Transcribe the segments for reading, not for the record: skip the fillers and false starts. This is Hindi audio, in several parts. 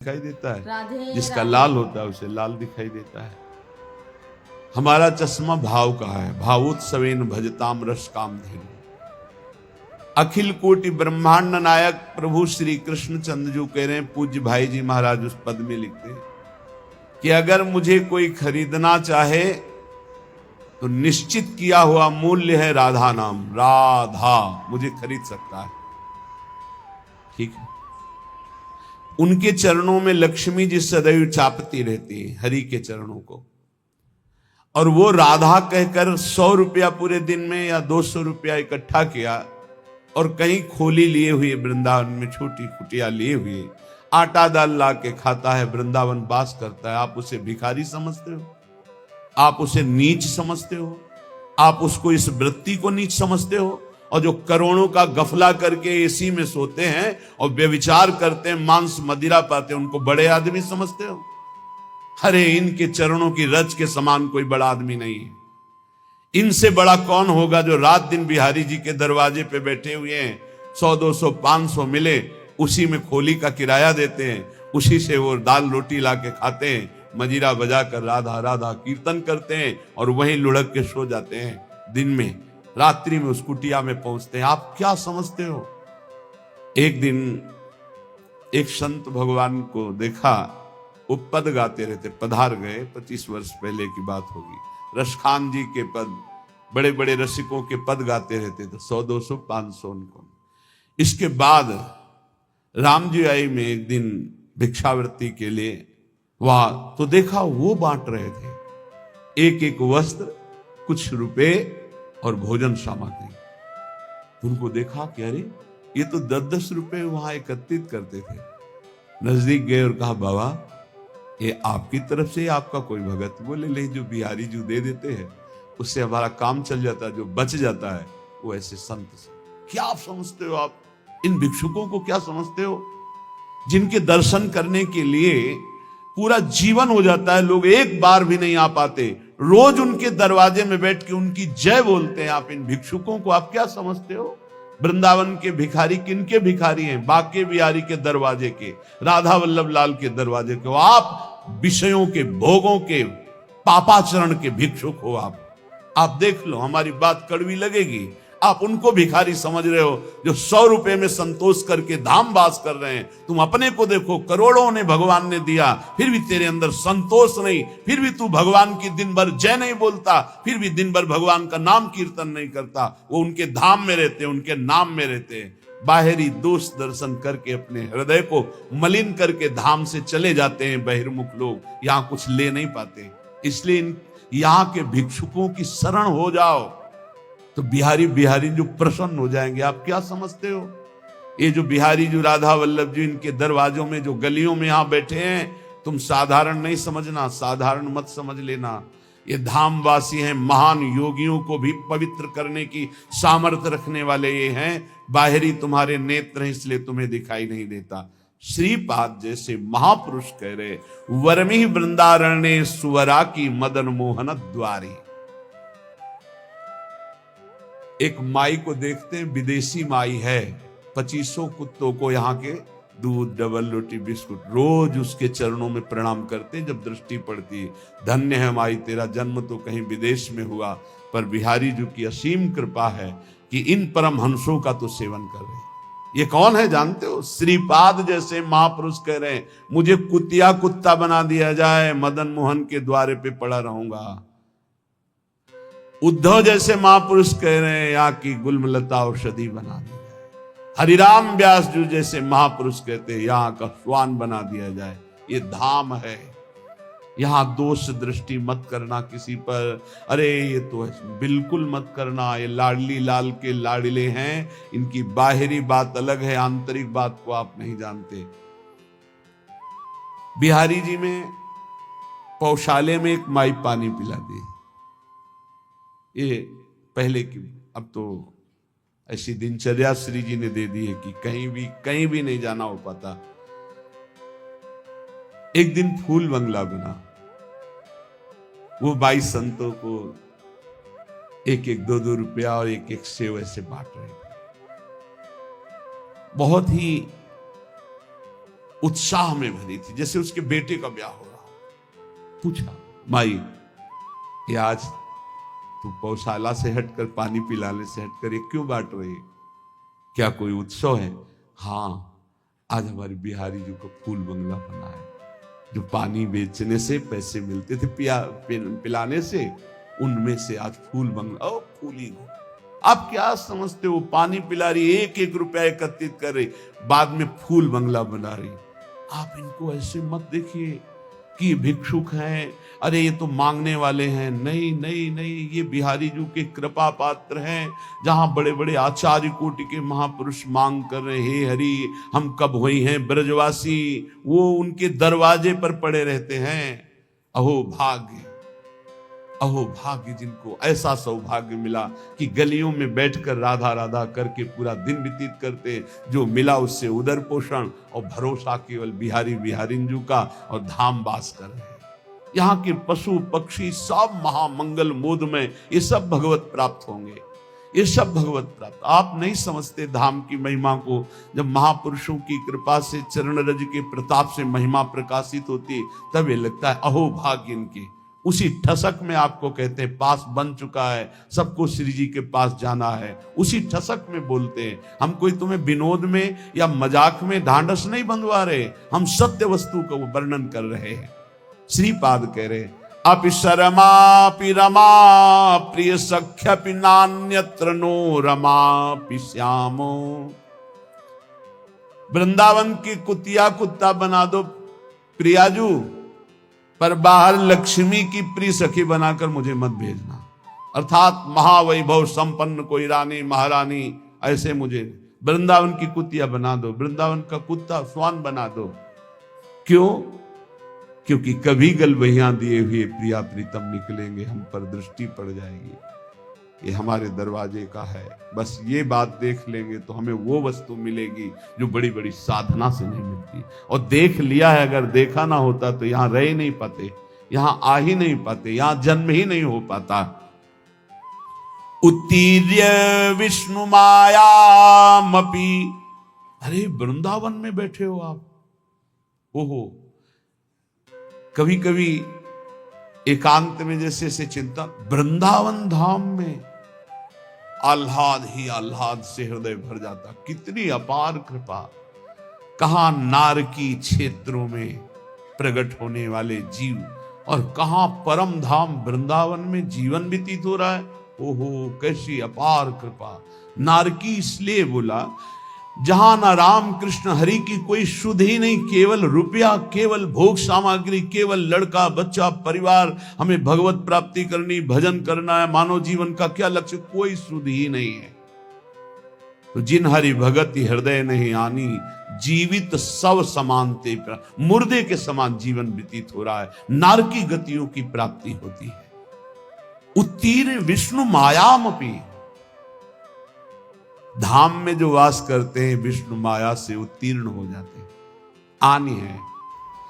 दिखाई देता है, राधे जिसका राधे। लाल होता है उसे लाल दिखाई देता है। हमारा चश्मा भाव का है। भावोत्सवेन भजताम रस काम धेनु। अखिल कोटि ब्रह्मांड नायक प्रभु श्री कृष्ण चंद्र जो कह रहे हैं, पूज्य भाई जी महाराज उस पद में लिखते हैं कि अगर मुझे कोई खरीदना चाहे तो निश्चित किया हुआ मूल्य है राधा नाम। राधा मुझे खरीद सकता है, ठीक है। उनके चरणों में लक्ष्मी जी सदैव चापती रहती है हरि के चरणों को, और वो राधा कहकर 100 रुपया पूरे दिन में या 200 रुपया इकट्ठा किया और कहीं खोली लिए हुए वृंदावन में छोटी कुटिया लिए हुए आटा दाल ला के खाता है, वृंदावन वास करता है। आप उसे भिखारी समझते हो? आप उसे नीच समझते हो? आप उसको इस वृत्ति को नीच समझते हो? और जो करोड़ों का गफला करके एसी में सोते हैं और व्यभिचार करते हैं, मांस मदिरा पाते हैं, उनको बड़े आदमी समझते हो? अरे इनके चरणों की रज के समान कोई बड़ा आदमी नहीं है। इनसे बड़ा कौन होगा जो रात दिन बिहारी जी के दरवाजे पे बैठे हुए हैं, 100 200 500 मिले उसी में खोली का किराया देते हैं, उसी से वो दाल रोटी ला के खाते हैं, मजीरा बजा कर राधा राधा कीर्तन करते हैं और वहीं लुढ़क के सो जाते हैं। दिन में रात्रि में उस कुटिया में पहुंचते हैं। आप क्या समझते हो? एक दिन एक संत भगवान को देखा, वो पद गाते रहते, पधार गए, 25 वर्ष पहले की बात होगी। रसखान जी के पद, बड़े बड़े रसिकों के पद गाते रहते थे, 100 200 500 उनको। इसके बाद राम जी आई में एक दिन भिक्षावृत्ति के लिए वहां, तो देखा वो बांट रहे थे एक एक वस्त्र, कुछ रुपए और भोजन सामग्री। उनको देखा कि अरे ये तो 10-10 रुपए वहां एकत्रित करते थे। नजदीक गए और कहा, बाबा ये आपकी तरफ से आपका कोई भगत? बोले नहीं, जो बिहारी जो दे देते हैं उससे हमारा काम चल जाता है, जो बच जाता है वो ऐसे संत से। क्या आप समझते हो? आप इन भिक्षुकों को क्या समझते हो, जिनके दर्शन करने के लिए पूरा जीवन हो जाता है, लोग एक बार भी नहीं आ पाते, रोज उनके दरवाजे में बैठ के उनकी जय बोलते हैं। आप इन भिक्षुकों को आप क्या समझते हो? वृंदावन के भिखारी किनके भिखारी हैं? बाके बिहारी के दरवाजे के, राधा वल्लभ लाल के दरवाजे के। आप विषयों के, भोगों के, पापाचरण के भिक्षुक हो। आप देख लो, हमारी बात कड़वी लगेगी, आप उनको भिखारी समझ रहे हो जो 100 रुपए में संतोष करके धाम वास कर रहे हैं। तुम अपने को देखो, करोड़ों ने भगवान ने दिया, फिर भी तेरे अंदर संतोष नहीं, फिर भी तू भगवान की दिन भर जय नहीं बोलता, फिर भी दिन भर भगवान का नाम कीर्तन नहीं करता। वो उनके धाम में रहते, उनके नाम में रहते। बाहरी दोष दर्शन करके अपने हृदय को मलिन करके धाम से चले जाते हैं बहिर्मुख लोग, यहां कुछ ले नहीं पाते। इसलिए यहां के भिक्षुकों की शरण हो जाओ तो बिहारी बिहारी जो प्रसन्न हो जाएंगे। आप क्या समझते हो? ये जो बिहारी जो राधा वल्लभ जी इनके दरवाजों में, जो गलियों में यहां बैठे हैं, तुम साधारण नहीं समझना, साधारण मत समझ लेना। ये धामवासी हैं, महान योगियों को भी पवित्र करने की सामर्थ्य रखने वाले ये हैं। बाहरी तुम्हारे नेत्र हैं इसलिए तुम्हें दिखाई नहीं देता। श्रीपाद जैसे महापुरुष कह रहे, वर्मी वृंदारण्य सुवरा की मदन मोहन द्वारी। एक माई को देखते हैं, विदेशी माई है, 2500 कुत्तों को यहाँ के दूध, डबल रोटी, बिस्कुट, रोज उसके चरणों में प्रणाम करते हैं। जब दृष्टि पड़ती है, धन्य है माई, तेरा जन्म तो कहीं विदेश में हुआ, पर बिहारी जी की असीम कृपा है कि इन परम हंसों का तो सेवन कर रहे हैं। ये कौन है जानते हो? श्रीपाद जैसे महापुरुष कह रहे हैं, मुझे कुतिया कुत्ता बना दिया जाए, मदन मोहन के द्वारे पे पड़ा रहूंगा। उद्धव जैसे महापुरुष कह रहे हैं, यहाँ की गुलमलता औषधि बना दी जाए। हरिराम व्यास जी जैसे महापुरुष कहते हैं, यहाँ का स्वान बना दिया जाए। ये धाम है, यहाँ दोष दृष्टि मत करना किसी पर। अरे ये तो बिल्कुल मत करना, ये लाडली लाल के लाडले हैं, इनकी बाहरी बात अलग है, आंतरिक बात को आप नहीं जानते। बिहारी जी में पौशाले में एक माई पानी पिला दी, ये पहले की, अब तो ऐसी दिनचर्या श्री जी ने दे दी है कि कहीं भी नहीं जाना हो पाता। एक दिन फूल बंगला बना, वो 22 संतों को 1-1 2-2 रुपया और 1-1 सेव ऐसे बांट रहे थे। बहुत ही उत्साह में भरी थी, जैसे उसके बेटे का ब्याह हो रहा। पूछा, माई ये आज तू पौशाला से हटकर, पानी पिलाने से हटकर ये क्यों बांट रही है? क्या कोई उत्सव है? हाँ, आज हमारे बिहारी जी को फूल बंगला बना है। जो पानी बेचने से पैसे मिलते थे पिलाने से, उनमें से आज फूल बंगला। ओ फूली, आप क्या समझते हो? पानी पिला रही, एक एक रुपया एकत्रित कर रही, बाद में फूल बंगला बना रही। आप इनको ऐसे मत देखिए कि भिक्षुक हैं, अरे ये तो मांगने वाले हैं। नहीं नहीं नहीं, ये बिहारी जी के कृपा पात्र हैं। जहां बड़े बड़े आचार्य कोटि के महापुरुष मांग कर रहे, हे हरि हम कब हुई हैं ब्रजवासी, वो उनके दरवाजे पर पड़े रहते हैं। अहो भाग्य, अहो भाग्य जिनको ऐसा सौभाग्य मिला कि गलियों में बैठकर राधा राधा करके पूरा दिन व्यतीत करते। जो मिला उससे उदर पोषण और भरोसा केवल बिहारी बिहारिंजू का, और धाम वास कर रहे हैं। यहाँ के पशु पक्षी सब महामंगल मोद में, ये सब भगवत प्राप्त होंगे, ये सब भगवत प्राप्त। आप नहीं समझते धाम की महिमा को। जब महापुरुषों की कृपा से, चरण रज के प्रताप से महिमा प्रकाशित होती, तब ये लगता है अहो भाग्य इनके। उसी ठसक में आपको कहते हैं पास बन चुका है, सबको श्री जी के पास जाना है, उसी ठसक में बोलते हैं। हम कोई तुम्हें विनोद में या मजाक में ढांढस नहीं बंधवा रहे, हम सत्य वस्तु का वर्णन कर रहे हैं। श्रीपाद कह रहे, अपिशरमापि रमा प्रिय सख्यपि नान्यत्र नो रमापि श्यामो। वृंदावन की कुतिया कुत्ता बना दो प्रियाजू, पर बाहर लक्ष्मी की प्रिय सखी बनाकर मुझे मत भेजना। अर्थात महावैभव संपन्न कोई रानी महारानी ऐसे मुझे वृंदावन की कुतिया बना दो, वृंदावन का कुत्ता स्वान बना दो। क्यों? क्योंकि कभी गलबहियां दिए हुए प्रिया प्रीतम निकलेंगे, हम पर दृष्टि पड़ जाएगी। ये हमारे दरवाजे का है, बस ये बात देख लेंगे तो हमें वो वस्तु मिलेगी जो बड़ी बड़ी साधना से नहीं मिलती। और देख लिया है, अगर देखा ना होता तो यहां रह ही नहीं पाते, यहां आ ही नहीं पाते, यहां जन्म ही नहीं हो पाता। उत्तीर्य विष्णु मायामपि, अरे वृंदावन में बैठे हो आप। ओहो, कभी कभी एकांत में जैसे से चिंता, वृंदावन धाम में आह्लाद ही आह्लाद से हृदय भर जाता। कितनी अपार कृपा। कहां नारकी क्षेत्रों में प्रकट होने वाले जीव, और कहां परम धाम वृंदावन में जीवन व्यतीत हो रहा है। ओहो कैसी अपार कृपा। नारकी इसलिए बोला जहां ना राम कृष्ण हरि की कोई शुद्ध ही नहीं, केवल रुपया, केवल भोग सामग्री, केवल लड़का बच्चा परिवार, हमें भगवत प्राप्ति करनी, भजन करना है, मानव जीवन का क्या लक्ष्य, कोई शुद्ध ही नहीं है। तो जिन हरि भगत हृदय नहीं आनी, जीवित सब समानते, मुर्दे के समान जीवन व्यतीत हो रहा है। नारकी गतियों की प्राप्ति होती है। उत्तीर्ण विष्णु मायामपि, धाम में जो वास करते हैं विष्णु माया से उत्तीर्ण हो जाते हैं। आनी है,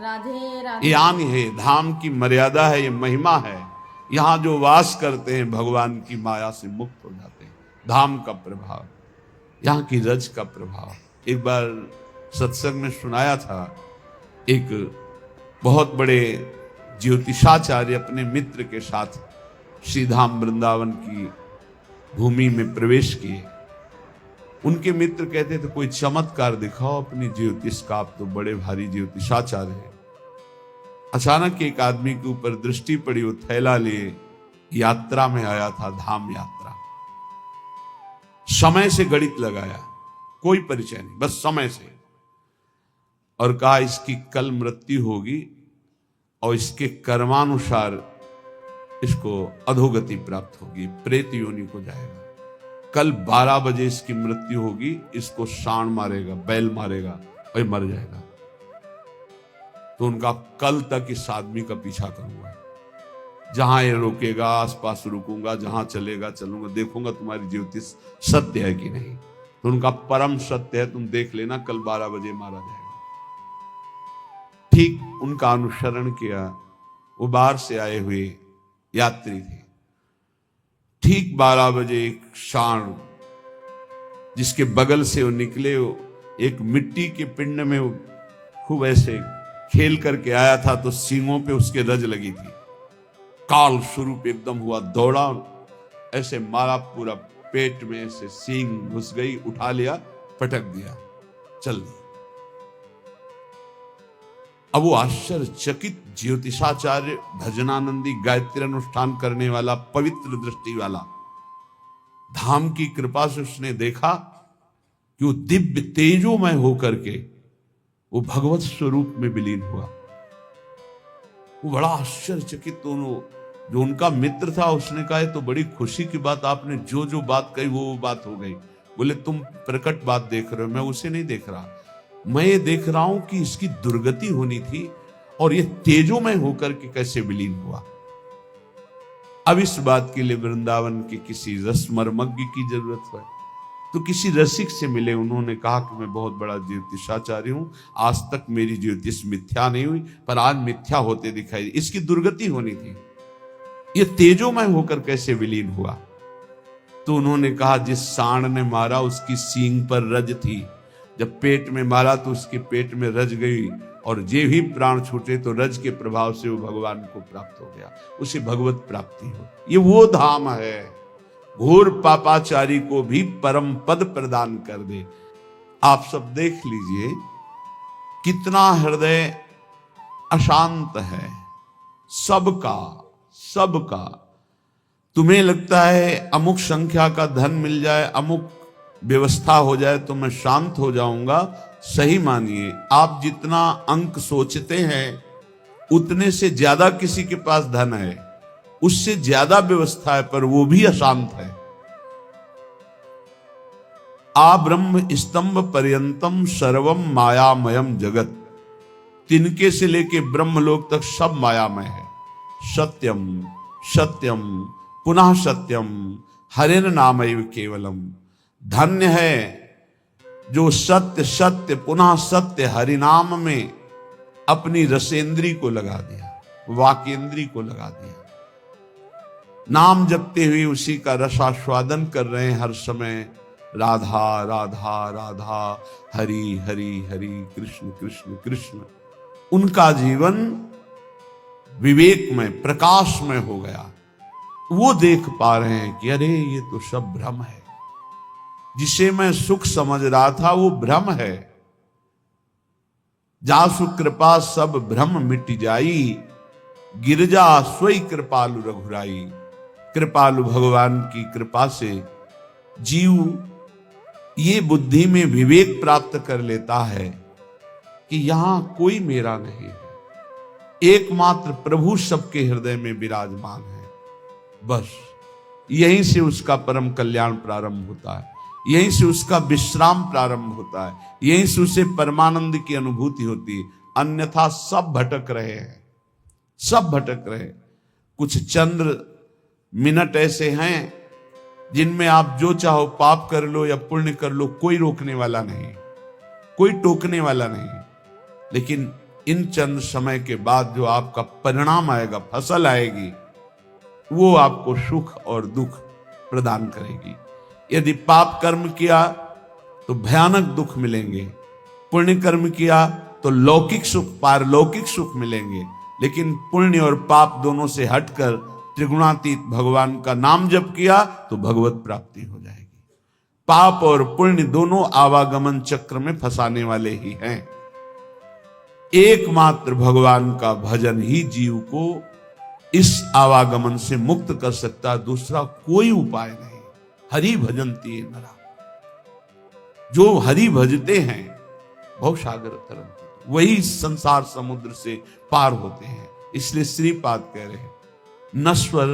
राधे राधे, ये आनी है, धाम की मर्यादा है, ये महिमा है। यहां जो वास करते हैं भगवान की माया से मुक्त हो जाते हैं। धाम का प्रभाव, यहां की रज का प्रभाव। एक बार सत्संग में सुनाया था, एक बहुत बड़े ज्योतिषाचार्य अपने मित्र के साथ श्रीधाम वृंदावन की भूमि में प्रवेश किए। उनके मित्र कहते थे कोई चमत्कार दिखाओ अपनी ज्योतिष का, आप तो बड़े भारी ज्योतिषाचार्य हैं। अचानक एक आदमी के ऊपर दृष्टि पड़ी, वो थैला लिए यात्रा में आया था, धाम यात्रा। समय से गणित लगाया, कोई परिचय नहीं, बस समय से, और कहा इसकी कल मृत्यु होगी और इसके कर्मानुसार इसको अधोगति प्राप्त होगी, प्रेत योनि को जाएगा। कल 12 बजे इसकी मृत्यु होगी, इसको सांड मारेगा, बैल मारेगा और मर जाएगा। तो उनका कल तक इस आदमी का पीछा करूंगा, जहां ये रोकेगा आसपास रुकूंगा, जहां चलेगा चलूंगा, देखूंगा तुम्हारी ज्योतिष सत्य है कि नहीं। तो उनका परम सत्य है, तुम देख लेना कल 12 बजे मारा जाएगा। ठीक उनका अनुसरण किया। वो बाहर से आए हुए यात्री थे। ठीक 12 बजे एक सांड जिसके बगल से वो निकले, वो एक मिट्टी के पिंड में वो खूब ऐसे खेल करके आया था तो सींगों पे उसके रज लगी थी। काल स्वरूप एकदम हुआ, दौड़ा, ऐसे मारा, पूरा पेट में से सींग घुस गई, उठा लिया, पटक दिया, चल दिया। अब वो आश्चर्यचकित ज्योतिषाचार्य, भजनानंदी, गायत्री अनुष्ठान करने वाला, पवित्र दृष्टि वाला, धाम की कृपा से उसने देखा कि वो दिव्य तेजोमय होकर के वो भगवत स्वरूप में विलीन हुआ। वो बड़ा आश्चर्यचकित, दोनों जो उनका मित्र था उसने कहा तो बड़ी खुशी की बात, आपने जो जो बात कही वो बात हो गई। बोले तुम प्रकट बात देख रहे हो, मैं उसे नहीं देख रहा, मैं ये देख रहा हूं कि इसकी दुर्गति होनी थी और ये तेजोमय होकर के कैसे विलीन हुआ। अब इस बात के लिए वृंदावन के किसी रसमर्मज्ञ की जरूरत है, तो किसी रसिक से मिले। उन्होंने कहा कि मैं बहुत बड़ा ज्योतिषाचार्य हूं, आज तक मेरी ज्योतिष मिथ्या नहीं हुई, पर आज मिथ्या होते दिखाई, इसकी दुर्गति होनी थी, ये तेजोमय होकर कैसे विलीन हुआ। तो उन्होंने कहा जिस सांड ने मारा उसकी सींग पर रज थी, जब पेट में मारा तो उसके पेट में रज गई, और जे भी प्राण छूटे तो रज के प्रभाव से वो भगवान को प्राप्त हो गया, उसे भगवत प्राप्ति हो। ये वो धाम है, घोर पापाचारी को भी परम पद प्रदान कर दे। आप सब देख लीजिए कितना हृदय अशांत है सबका सबका। तुम्हें लगता है अमुक संख्या का धन मिल जाए, अमुक व्यवस्था हो जाए तो मैं शांत हो जाऊंगा। सही मानिए, आप जितना अंक सोचते हैं उतने से ज्यादा किसी के पास धन है, उससे ज्यादा व्यवस्था है, पर वो भी अशांत है। आ ब्रह्म स्तंभ पर्यंतम सर्वम मायामयम जगत, तिनके से लेके ब्रह्मलोक तक सब मायामय है। सत्यम सत्यम पुनः सत्यम हरेन नामैव केवलम। धन्य है जो सत्य सत्य पुनः सत्य हरिनाम में अपनी रसेंद्री को लगा दिया, वाकेंद्री को लगा दिया। नाम जपते हुए उसी का रसास्वादन कर रहे हैं हर समय। राधा राधा राधा, हरि हरि हरि, कृष्ण कृष्ण कृष्ण। उनका जीवन विवेक में प्रकाश में हो गया। वो देख पा रहे हैं कि अरे ये तो सब भ्रम है, जिसे मैं सुख समझ रहा था वो भ्रम है। जासु कृपा सब भ्रम मिट जाई, गिरजा सोई कृपालु रघुराई। कृपालु भगवान की कृपा से जीव ये बुद्धि में विवेक प्राप्त कर लेता है कि यहां कोई मेरा नहीं है, एकमात्र प्रभु सबके हृदय में विराजमान है। बस यहीं से उसका परम कल्याण प्रारंभ होता है, यहीं से उसका विश्राम प्रारंभ होता है, यहीं से उसे परमानंद की अनुभूति होती है। अन्यथा सब भटक रहे हैं, सब भटक रहे। कुछ चंद्र मिनट ऐसे हैं जिनमें आप जो चाहो पाप कर लो या पुण्य कर लो, कोई रोकने वाला नहीं, कोई टोकने वाला नहीं। लेकिन इन चंद समय के बाद जो आपका परिणाम आएगा, फसल आएगी, वो आपको सुख और दुख प्रदान करेगी। यदि पाप कर्म किया तो भयानक दुख मिलेंगे, पुण्य कर्म किया तो लौकिक सुख पारलौकिक सुख मिलेंगे। लेकिन पुण्य और पाप दोनों से हटकर त्रिगुणातीत भगवान का नाम जप किया तो भगवत प्राप्ति हो जाएगी। पाप और पुण्य दोनों आवागमन चक्र में फंसाने वाले ही हैं। एकमात्र भगवान का भजन ही जीव को इस आवागमन से मुक्त कर सकता, दूसरा कोई उपाय नहीं। हरि भजन्ति नरा, जो हरि भजते हैं भवसागर तरंति, वही संसार समुद्र से पार होते हैं। इसलिए श्रीपाद कह रहे हैं नश्वर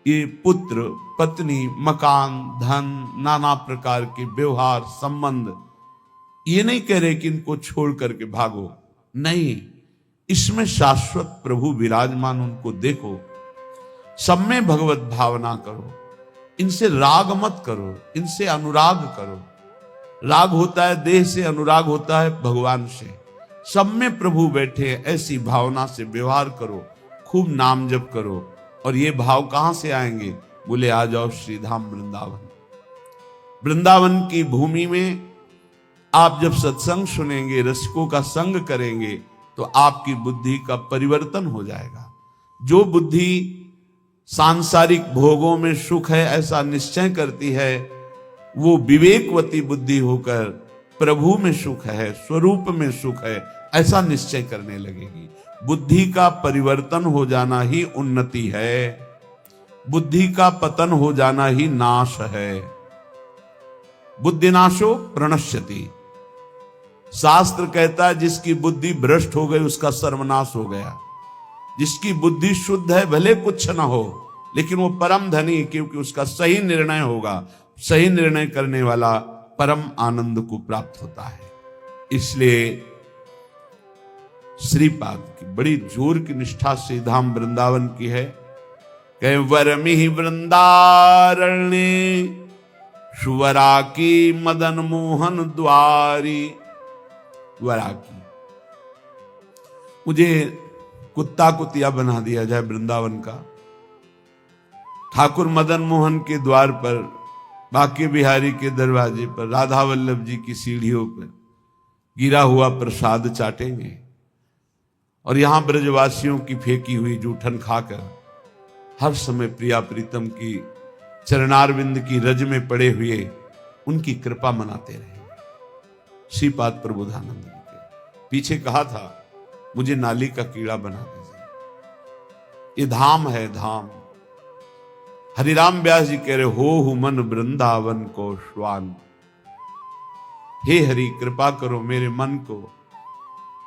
ये पुत्र पत्नी मकान धन नाना प्रकार के व्यवहार संबंध, ये नहीं कह रहे कि इनको छोड़ करके भागो, नहीं, इसमें शाश्वत प्रभु विराजमान, उनको देखो, सब में भगवत भावना करो, इनसे राग मत करो, इनसे अनुराग करो। राग होता है देह से, अनुराग होता है भगवान से। सब में प्रभु बैठे, ऐसी भावना से व्यवहार करो, खूब नाम जप करो। और ये भाव कहां से आएंगे? बोले आ जाओ श्रीधाम वृंदावन। वृंदावन की भूमि में आप जब सत्संग सुनेंगे, रसिकों का संग करेंगे, तो आपकी बुद्धि का परिवर्तन हो जाएगा। जो बुद्धि सांसारिक भोगों में सुख है ऐसा निश्चय करती है, वो विवेकवती बुद्धि होकर प्रभु में सुख है, स्वरूप में सुख है ऐसा निश्चय करने लगेगी। बुद्धि का परिवर्तन हो जाना ही उन्नति है, बुद्धि का पतन हो जाना ही नाश है। बुद्धिनाशो प्रणश्यति। शास्त्र कहता है जिसकी बुद्धि भ्रष्ट हो गई उसका सर्वनाश हो गया। जिसकी बुद्धि शुद्ध है भले कुछ ना हो, लेकिन वो परम धनी, क्योंकि उसका सही निर्णय होगा। सही निर्णय करने वाला परम आनंद को प्राप्त होता है। इसलिए श्रीपाद की बड़ी जोर की निष्ठा से धाम वृंदावन की है। कहे वरमिहि वृंदारण्य सुवरा की मदन मोहन द्वारी। वरा की मुझे कुत्ता कुतिया बना दिया जाए वृंदावन का। ठाकुर मदन मोहन के द्वार पर, बांके बिहारी के दरवाजे पर, राधा वल्लभ जी की सीढ़ियों पर गिरा हुआ प्रसाद चाटेंगे और यहां ब्रजवासियों की फेंकी हुई जूठन खाकर हर समय प्रिया प्रीतम की चरणारविंद की रज में पड़े हुए उनकी कृपा मनाते रहेंगे। श्रीपाद प्रबोधानंद जी के पीछे कहा था मुझे नाली का कीड़ा बना दीजिए। ये धाम है, धाम। हरिराम व्यास जी कह रहे हो मन वृंदावन को श्वान। हे हरि कृपा करो मेरे मन को,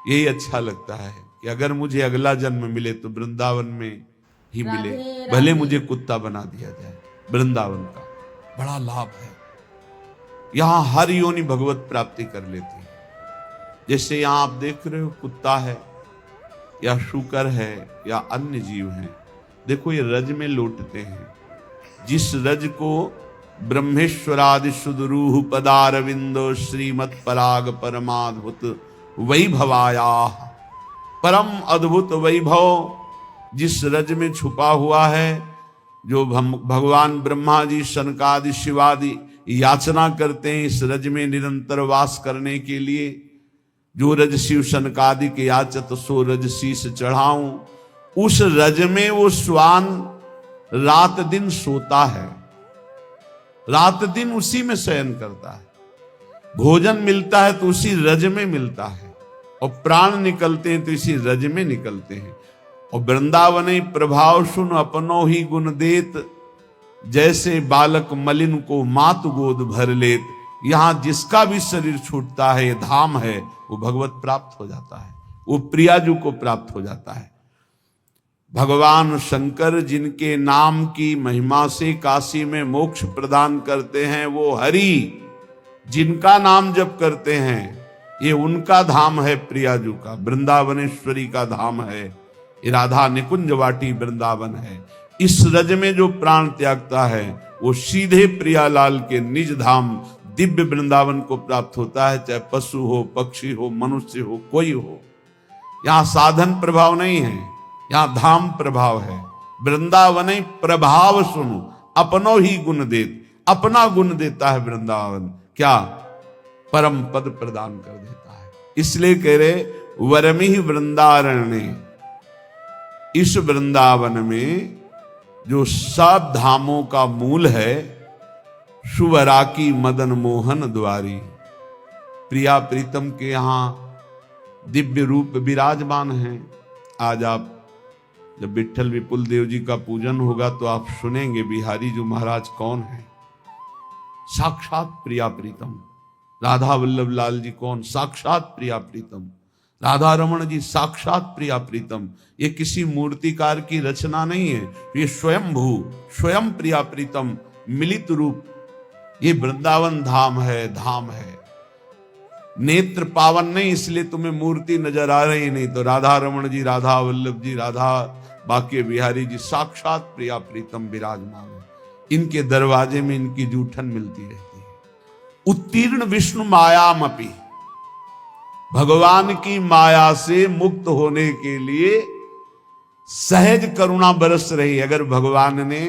यही अच्छा लगता है कि अगर मुझे अगला जन्म मिले तो वृंदावन में ही मिले, भले मुझे कुत्ता बना दिया जाए। वृंदावन का बड़ा लाभ है। यहां हर योनि भगवत प्राप्ति कर लेती है। जैसे यहां आप देख रहे हो कुत्ता है या शूकर है या अन्य जीव हैं, देखो ये रज में लौटते हैं। जिस रज को ब्रह्मेश्वरादि सुदरूह पदारविंदो श्रीमत् पराग परमाद्भुत वैभवाया। परम अद्भुत वैभव जिस रज में छुपा हुआ है, जो भगवान ब्रह्मा जी सनकादि शिवादि याचना करते हैं इस रज में निरंतर वास करने के लिए। जो रज शिव सनकादि के याचत सो रज शीस चढ़ाऊं, उस रज में वो श्वान रात दिन सोता है, रात दिन उसी में शयन करता है। भोजन मिलता है तो उसी रज में मिलता है, और प्राण निकलते हैं तो इसी रज में निकलते हैं। और वृंदावनी प्रभाव सुन अपनो ही गुण देत, जैसे बालक मलिन को मात गोद भर लेत। यहां जिसका भी शरीर छूटता है, ये धाम है, वो भगवत प्राप्त हो जाता है, वो प्रियाजू को प्राप्त हो जाता है। भगवान शंकर जिनके नाम की महिमा से काशी में मोक्ष प्रदान करते हैं, वो हरि जिनका नाम जप करते हैं, ये उनका धाम है। प्रियाजू का वृंदावनेश्वरी का धाम है। ये राधा निकुंज वाटी वृंदावन है। इस रज में जो प्राण त्यागता है वो सीधे प्रियालाल के निज धाम दिव्य वृंदावन को प्राप्त होता है। चाहे पशु हो, पक्षी हो, मनुष्य हो, कोई हो। यहां साधन प्रभाव नहीं है, यहां धाम प्रभाव है। वृंदावन प्रभाव सुनो अपनो ही गुण देत। अपना गुण देता है वृंदावन। क्या? परम पद प्रदान कर देता है। इसलिए कह रहे वरमि वृंदारण्य। इस वृंदावन में जो सब धामों का मूल है, सुवरा की मदन मोहन द्वारी। प्रिया प्रीतम के यहां दिव्य रूप विराजमान हैं। आज आप जब विट्ठल विपुल देव जी का पूजन होगा तो आप सुनेंगे बिहारी जी महाराज कौन है। साक्षात प्रिया प्रीतम। राधा वल्लभ लाल जी कौन? साक्षात प्रिया प्रीतम। राधा रमण जी साक्षात प्रिया प्रीतम। ये किसी मूर्तिकार की रचना नहीं है, ये स्वयं भू स्वयं प्रिया प्रीतम मिलित रूप। ये वृंदावन धाम है, धाम है। नेत्र पावन नहीं इसलिए तुम्हें मूर्ति नजर आ रही नहीं, तो राधा रमण जी, राधा वल्लभ जी, राधा बांके बिहारी जी साक्षात प्रिया प्रीतम विराजमान है। इनके दरवाजे में इनकी जूठन मिलती रहती है। उत्तीर्ण विष्णु मायामपि। भगवान की माया से मुक्त होने के लिए सहज करुणा बरस रही। अगर भगवान ने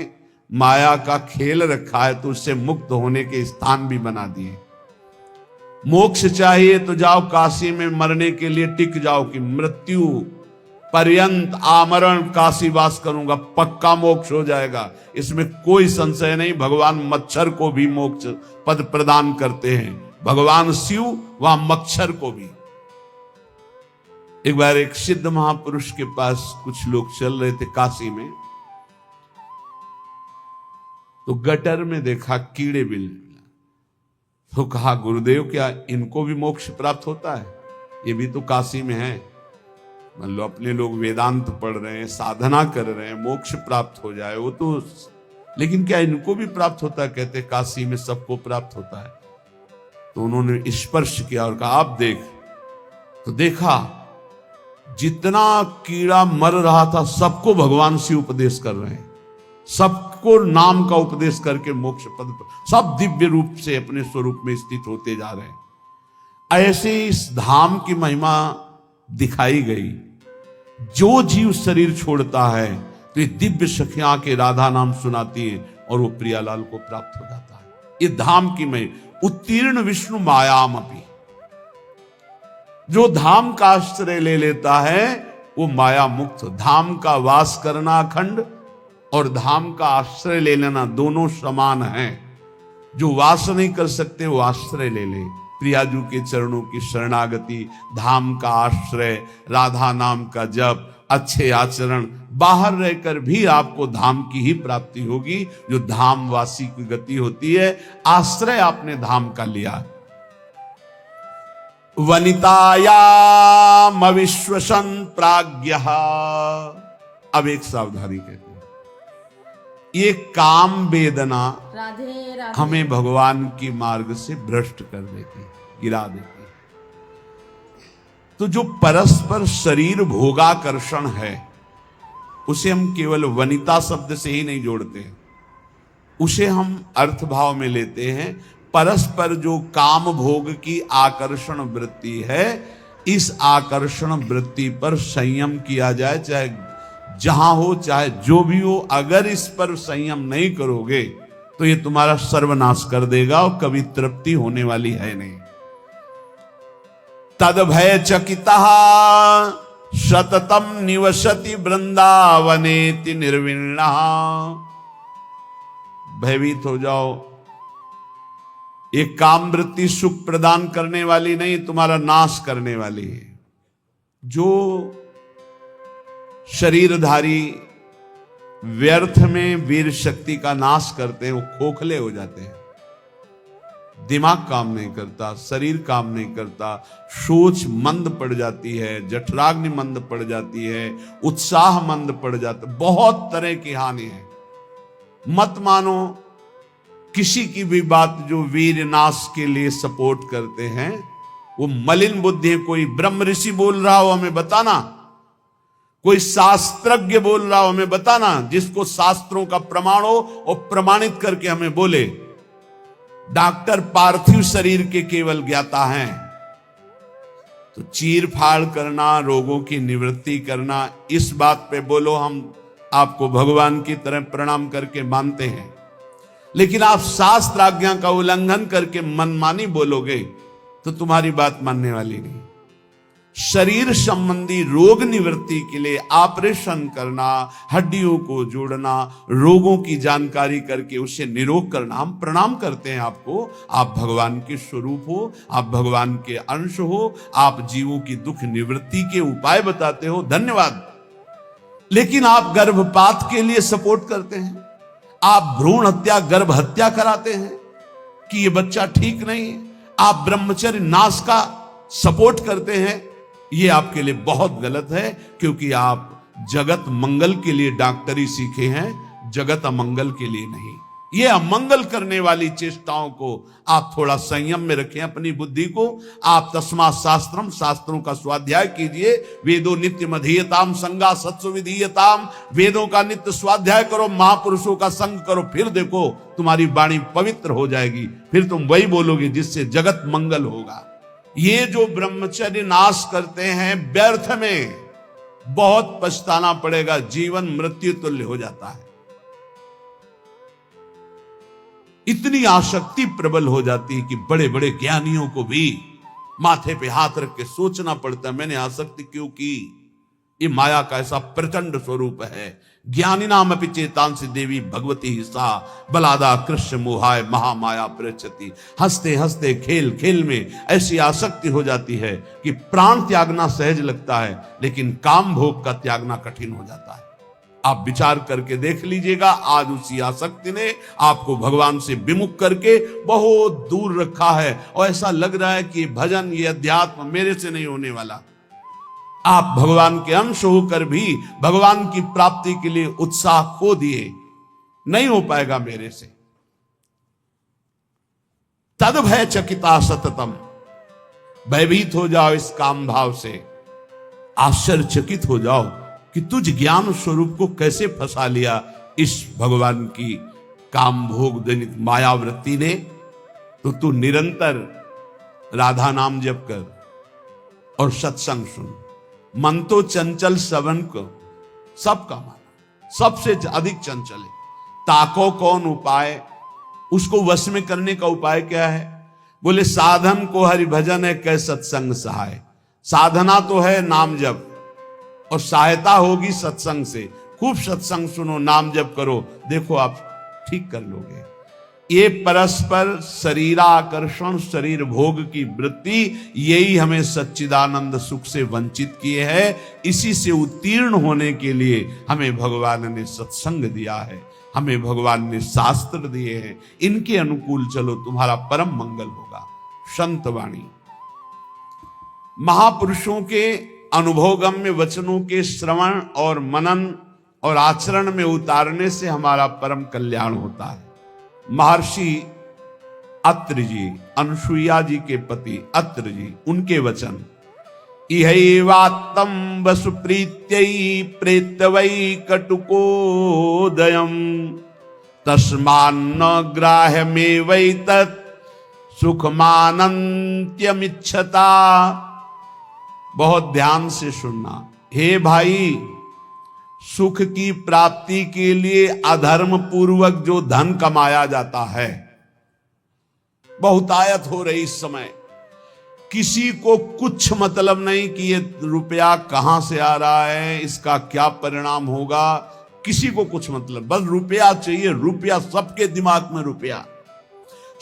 माया का खेल रखा है तो उससे मुक्त होने के स्थान भी बना दिए। मोक्ष चाहिए तो जाओ काशी में, मरने के लिए टिक जाओ कि मृत्यु पर्यंत आमरण काशी वास करूंगा, पक्का मोक्ष हो जाएगा, इसमें कोई संशय नहीं। भगवान मच्छर को भी मोक्ष पद प्रदान करते हैं, भगवान शिव वहां मच्छर को भी। एक बार एक सिद्ध महापुरुष के पास कुछ लोग चल रहे थे काशी में, तो गटर में देखा कीड़े बिल, तो कहा गुरुदेव क्या इनको भी मोक्ष प्राप्त होता है? ये भी तो काशी में है। मान लो अपने लोग वेदांत पढ़ रहे हैं, साधना कर रहे हैं, मोक्ष प्राप्त हो जाए वो तो, लेकिन क्या इनको भी प्राप्त होता है? कहते काशी में सबको प्राप्त होता है। तो उन्होंने स्पर्श किया और कहा आप देख। तो देखा जितना कीड़ा मर रहा था सबको भगवान शिव उपदेश कर रहे हैं, सबको नाम का उपदेश करके मोक्ष पद पर सब दिव्य रूप से अपने स्वरूप में स्थित होते जा रहे हैं। ऐसे इस धाम की महिमा दिखाई गई। जो जीव शरीर छोड़ता है तो ये दिव्य सखियां के राधा नाम सुनाती है और वो प्रियालाल को प्राप्त हो जाता है। ये धाम की महिमा। उत्तीर्ण विष्णु मायाम अपि, जो धाम का आश्रय ले लेता है वो माया मुक्त। धाम का वास करना अखंड और धाम का आश्रय ले लेना दोनों समान हैं। जो वास नहीं कर सकते वो आश्रय ले ले। प्रियाजू के चरणों की शरणागति, धाम का आश्रय, राधा नाम का जप, अच्छे आचरण, बाहर रहकर भी आपको धाम की ही प्राप्ति होगी, जो धाम वासी की गति होती है। आश्रय आपने धाम का लिया। वनितायाम अविश्वसन प्राज्ञः। अब एक सावधानी कहते हैं, ये काम वेदना राधे राधे हमें भगवान की मार्ग से भ्रष्ट कर देती, गिरा देती। तो जो परस्पर शरीर भोगाकर्षण है उसे हम केवल वनिता शब्द से ही नहीं जोड़ते, उसे हम अर्थ भाव में लेते हैं। परस्पर जो काम भोग की आकर्षण वृत्ति है, इस आकर्षण वृत्ति पर संयम किया जाए, चाहे जहां हो चाहे जो भी हो। अगर इस पर संयम नहीं करोगे तो ये तुम्हारा सर्वनाश कर देगा और कभी तृप्ति होने वाली है नहीं। तद भय चकितः सततम निवसति वृंदावनेति निर्विण्णः। भयभीत हो जाओ, ये काम वृत्ति सुख प्रदान करने वाली नहीं, तुम्हारा नाश करने वाली है। जो शरीरधारी व्यर्थ में वीर शक्ति का नाश करते हैं वो खोखले हो जाते हैं। दिमाग काम नहीं करता, शरीर काम नहीं करता, सोच मंद पड़ जाती है, जठराग्नि मंद पड़ जाती है, उत्साह मंद पड़ जाता है, बहुत तरह की हानि है। मत मानो किसी की भी बात जो वीर नाश के लिए सपोर्ट करते हैं, वो मलिन बुद्धि है। कोई ब्रह्म ऋषि बोल रहा हो हमें बताना, कोई शास्त्रज्ञ बोल रहा हो हमें बताना, जिसको शास्त्रों का प्रमाण हो और प्रमाणित करके हमें बोले। डॉक्टर पार्थिव शरीर के केवल ज्ञाता हैं। तो चीर फाड़ करना, रोगों की निवृत्ति करना, इस बात पे बोलो हम आपको भगवान की तरह प्रणाम करके मानते हैं। लेकिन आप शास्त्र आज्ञा का उल्लंघन करके मनमानी बोलोगे तो तुम्हारी बात मानने वाली नहीं। शरीर संबंधी रोग निवृत्ति के लिए ऑपरेशन करना, हड्डियों को जोड़ना, रोगों की जानकारी करके उसे निरोग करना, हम प्रणाम करते हैं आपको। आप भगवान के स्वरूप हो, आप भगवान के अंश हो, आप जीवों की दुख निवृत्ति के उपाय बताते हो, धन्यवाद। लेकिन आप गर्भपात के लिए सपोर्ट करते हैं, आप भ्रूण हत्या, गर्भ हत्या कराते हैं कि ये बच्चा ठीक नहीं है, आप ब्रह्मचर्य नाश का सपोर्ट करते हैं। ये आपके लिए बहुत गलत है, क्योंकि आप जगत मंगल के लिए डॉक्टरी सीखे हैं, जगत अमंगल के लिए नहीं। ये अमंगल करने वाली चेष्टाओं को आप थोड़ा संयम में रखें अपनी बुद्धि को। आप तस्मात् शास्त्रम, शास्त्रों का स्वाध्याय कीजिए। वेदो नित्यम अधीयताम संगा सत्सु विधीयताम। वेदों का नित्य स्वाध्याय करो, महापुरुषों का संग करो, फिर देखो तुम्हारी वाणी पवित्र हो जाएगी। फिर तुम वही बोलोगे जिससे जगत मंगल होगा। ये जो ब्रह्मचर्य नाश करते हैं व्यर्थ में, बहुत पछताना पड़ेगा, जीवन मृत्यु तुल्य हो जाता है। इतनी आसक्ति प्रबल हो जाती है कि बड़े बड़े ज्ञानियों को भी माथे पे हाथ रख के सोचना पड़ता है, मैंने आसक्ति क्यों की। ये माया का ऐसा प्रचंड स्वरूप है। ज्ञानी नाम अपि चेतांसी देवी भगवती हिस्सा बलादा कृष्ण मोहाय महामाया प्रचति। हंसते हंसते खेल खेल में ऐसी आसक्ति हो जाती है कि प्राण त्यागना सहज लगता है, लेकिन काम भोग का त्यागना कठिन हो जाता है। आप विचार करके देख लीजिएगा, आज उसी आसक्ति ने आपको भगवान से विमुख करके बहुत दूर रखा है, और ऐसा लग रहा है कि भजन, ये अध्यात्म मेरे से नहीं होने वाला। आप भगवान के अंश होकर भी भगवान की प्राप्ति के लिए उत्साह खो दिए, नहीं हो पाएगा मेरे से। तद भय चकिता सततम, भयभीत हो जाओ इस काम भाव से, आश्चर्यचकित हो जाओ कि तुझ ज्ञान स्वरूप को कैसे फंसा लिया इस भगवान की काम भोग जनित मायावृत्ति ने। तो तू निरंतर राधा नाम जप कर और सत्संग सुन। मन तो चंचल श्रवण को सबका माना, सबसे अधिक चंचल है। ताको कौन उपाय, उसको वश में करने का उपाय क्या है? बोले साधन को हरि भजन है, कै सत्संग सहाय। साधना तो है नाम जप, और सहायता होगी सत्संग से। खूब सत्संग सुनो, नाम जप करो, देखो आप ठीक कर लोगे। ये परस्पर शरीराकर्षण, शरीर भोग की वृत्ति, यही हमें सच्चिदानंद सुख से वंचित किए है। इसी से उत्तीर्ण होने के लिए हमें भगवान ने सत्संग दिया है, हमें भगवान ने शास्त्र दिए हैं। इनके अनुकूल चलो, तुम्हारा परम मंगल होगा। संतवाणी, महापुरुषों के अनुभवगम्य वचनों के श्रवण और मनन और आचरण में उतारने से हमारा परम कल्याण होता है। महर्षि अत्रि जी, अनुसुईया जी के पति अत्रि जी, उनके वचन, इहैवात्तं वसुप्रीत्यै प्रेतवै कटुकोदयम् तस्मान्न ग्राह्यमेवैतत् सुखमानन्त्यमिच्छता। बहुत ध्यान से सुनना। हे भाई, सुख की प्राप्ति के लिए अधर्म पूर्वक जो धन कमाया जाता है, बहुतायत हो रही इस समय। किसी को कुछ मतलब नहीं कि ये रुपया कहां से आ रहा है, इसका क्या परिणाम होगा, किसी को कुछ मतलब, बस रुपया चाहिए। रुपया, सबके दिमाग में रुपया,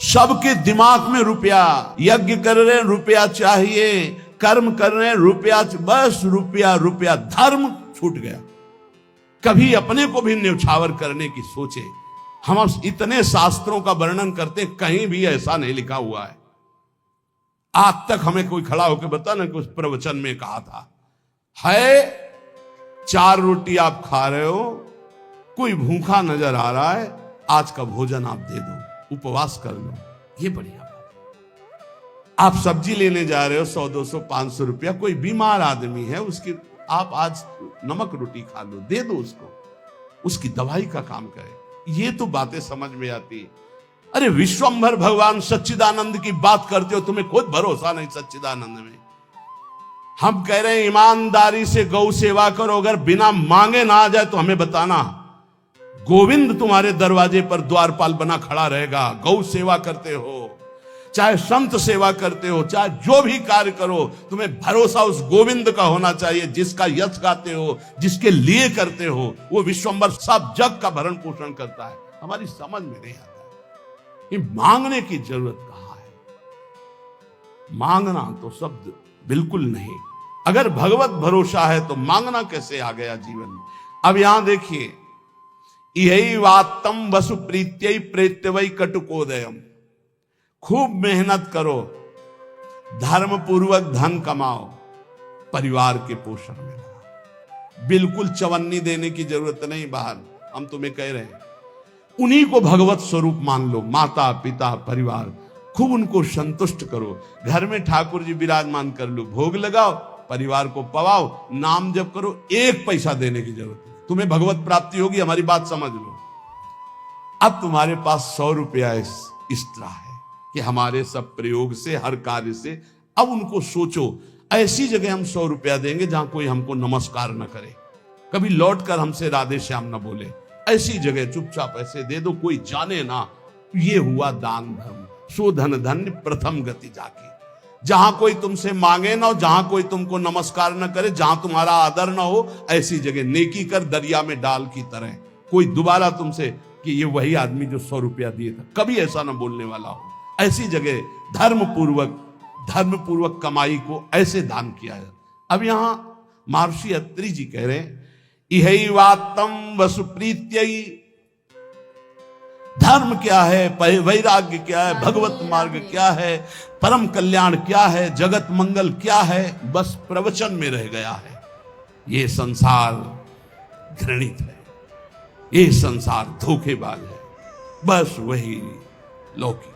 सबके दिमाग में रुपया। यज्ञ कर रहे हैं, रुपया चाहिए, कर्म कर रहे हैं, रुपया, बस रुपया रुपया। धर्म छूट गया। कभी अपने को भी न्यौछावर करने की सोचे। हम इतने शास्त्रों का वर्णन करते, कहीं भी ऐसा नहीं लिखा हुआ है। आज तक हमें कोई खड़ा होकर बता ना कि उस प्रवचन में कहा था। है 4 रोटी आप खा रहे हो, कोई भूखा नजर आ रहा है, आज का भोजन आप दे दो, उपवास कर लो, ये बढ़िया बात। आप सब्जी लेने जा रहे हो, 100, 200, 500 रुपया, कोई बीमार आदमी है, उसकी आप आज नमक रोटी खा लो, दे दो उसको, उसकी दवाई का काम करे। ये तो बातें समझ में आती है। अरे विश्वंभर भगवान सच्चिदानंद की बात करते हो, तुम्हें खुद भरोसा नहीं सच्चिदानंद में। हम कह रहे हैं ईमानदारी से गौ सेवा करो, अगर बिना मांगे ना आ जाए तो हमें बताना। गोविंद तुम्हारे दरवाजे पर द्वारपाल बना खड़ा रहेगा। गौ सेवा करते हो, चाहे संत सेवा करते हो, चाहे जो भी कार्य करो, तुम्हें भरोसा उस गोविंद का होना चाहिए जिसका यश गाते हो, जिसके लिए करते हो। वो विश्वंभर सब जग का भरण पोषण करता है। हमारी समझ में नहीं आता ये मांगने की जरूरत कहां है। मांगना तो शब्द बिल्कुल नहीं। अगर भगवत भरोसा है तो मांगना कैसे आ गया जीवन में। अब यहां देखिए, यही वात्तम वसु प्रीत्यै प्रेत्यवै कटुकोदयम। खूब मेहनत करो, धर्म पूर्वक धन कमाओ, परिवार के पोषण में लगा। बिल्कुल चवन्नी देने की जरूरत नहीं बाहर। हम तुम्हें कह रहे हैं, उन्हीं को भगवत स्वरूप मान लो। माता पिता परिवार, खूब उनको संतुष्ट करो। घर में ठाकुर जी विराजमान कर लो, भोग लगाओ, परिवार को पवाओ, नाम जप करो। 1 पैसा देने की जरूरत नहीं, तुम्हें भगवत प्राप्ति होगी। हमारी बात समझ लो। अब तुम्हारे पास 100 रुपया एक्स्ट्रा है कि हमारे सब प्रयोग से, हर कार्य से, अब उनको सोचो, ऐसी जगह हम 100 रुपया देंगे जहां कोई हमको नमस्कार न करे, कभी लौट कर हमसे राधे श्याम न बोले। ऐसी जगह चुपचाप ऐसे दे दो, कोई जाने ना, ये हुआ दान धर्म। सो धन धन्य प्रथम गति जाकी। जहां कोई तुमसे मांगे ना हो, जहां कोई तुमको नमस्कार न करे, जहां तुम्हारा आदर ना हो, ऐसी जगह नेकी कर दरिया में डाल की तरह। कोई दोबारा तुमसे कि ये वही आदमी जो 100 रुपया दिए था, कभी ऐसा ना बोलने वाला हो। ऐसी जगह धर्म पूर्वक कमाई को ऐसे दान किया है। अब यहां महर्षि अत्रि जी कह रहे हैं, इहै वात्तम वसुप्रीत्यई। धर्म क्या है, वैराग्य क्या है, भगवत मार्ग क्या है, परम कल्याण क्या है, जगत मंगल क्या है, बस प्रवचन में रह गया है। ये संसार घृणित है, ये संसार धोखेबाज है, बस वही लौकिक।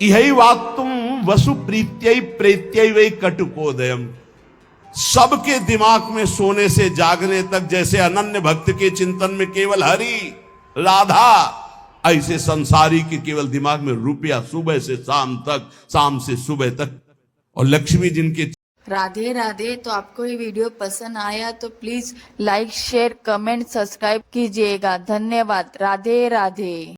यही बात तुम वसु प्रीत्यै प्रेत्यै वे कटुपोदयम। सबके दिमाग में सोने से जागने तक जैसे अनन्य भक्त के चिंतन में केवल हरि राधा, ऐसे संसारी के केवल दिमाग में रुपया सुबह से शाम तक, शाम से सुबह तक, और लक्ष्मी जिनके। राधे राधे। तो आपको ये वीडियो पसंद आया तो please like share comment subscribe कीजिएगा। धन्यवाद। राधे राधे।